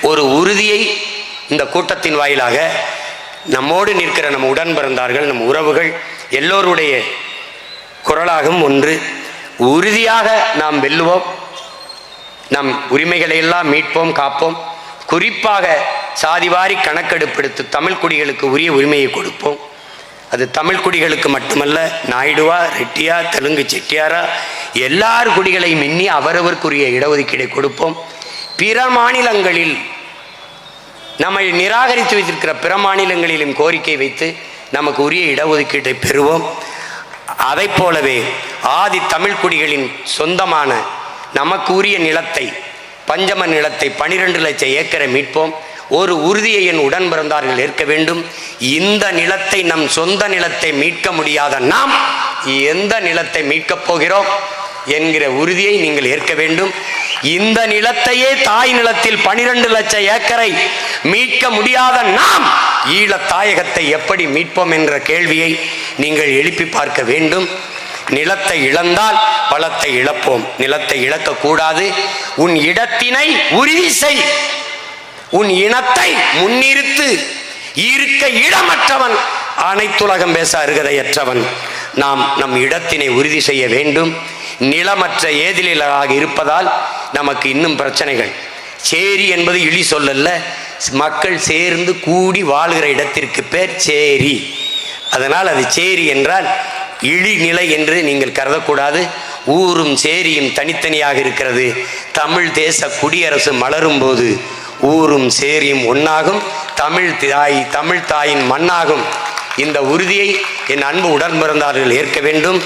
ஒரு உறுதியை இந்த கூட்டத்தின் வாயிலாக நம்மோடு நிற்கிற நம் உடன் பிறந்தார்கள், நம் உறவுகள் எல்லோருடைய குரலாகும் ஒன்று. உறுதியாக நாம் வெல்லுவோம், நம் உரிமைகளை எல்லாம் மீட்போம், காப்போம். குறிப்பாக சாதிவாரி கணக்கெடுப்பெடுத்து தமிழ் குடிகளுக்கு உரிய உரிமையை கொடுப்போம். அது தமிழ் குடிகளுக்கு மட்டுமல்ல, நாயுடுவா, ரெட்டியா, தெலுங்கு, செட்டியாரா, எல்லார் குடிகளையும் எண்ணி அவரவருக்குரிய இடஒதுக்கீடை கொடுப்போம். பிற மாநிலங்களில் நம்மை நிராகரித்து வைத்திருக்கிற பிற மாநிலங்களிலும் கோரிக்கை வைத்து நமக்கு உரிய இடஒதுக்கீட்டை பெறுவோம். அதை போலவே ஆதி தமிழ் குடிகளின் சொந்தமான நமக்கு உரிய நிலத்தை, பஞ்சம நிலத்தை 12 லட்சம் ஏக்கரை மீட்போம். ஒரு உறுதியை என் உடன் பிறந்தார்கள் ஏற்க வேண்டும். இந்த நிலத்தை, நம் சொந்த நிலத்தை மீட்க முடியாத நாம் எந்த நிலத்தை மீட்கப் போகிறோம் என்கிற உறுதியை நீங்கள் ஏற்க வேண்டும். இந்த நிலத்தையே தாய் நிலத்தில் 12 லட்சம் ஏக்கரை மீட்க முடியாத நாம் ஈழ தாயகத்தை எப்படி மீட்போம் என்ற கேள்வியை நீங்கள் எழுப்பி பார்க்க வேண்டும். நிலத்தை இழந்தால் பலத்தை இழப்போம், நிலத்தை இழக்கக்கூடாது. உன் இடத்தினை உறுதி செய், உன் இனத்தை முன்னிறுத்து. இருக்க இடமற்றவன் அனைத்துலகம் பேச அருகதையற்றவன். நாம் நம் இடத்தினை உறுதி செய்ய வேண்டும். நிலமற்ற ஏதிலாக இருப்பதால் நமக்கு இன்னும் பிரச்சனைகள். சேரி என்பது இழி சொல்லல்ல, மக்கள் சேர்ந்து கூடி வாழ்கிற இடத்திற்கு பேர் சேரி. அதனால் அது சேரி என்றால் இழிநிலை என்று நீங்கள் கருதக்கூடாது. ஊரும் சேரியும் தனித்தனியாக இருக்கிறது. தமிழ் தேச குடியரசு மலரும் போது ஊரும் சேரியும் ஒன்றாகும், தமிழ் தாயின் மண்ணாகும். இந்த உறுதியை என் அன்பு உடன் பிறந்தார்கள் ஏற்க வேண்டும்.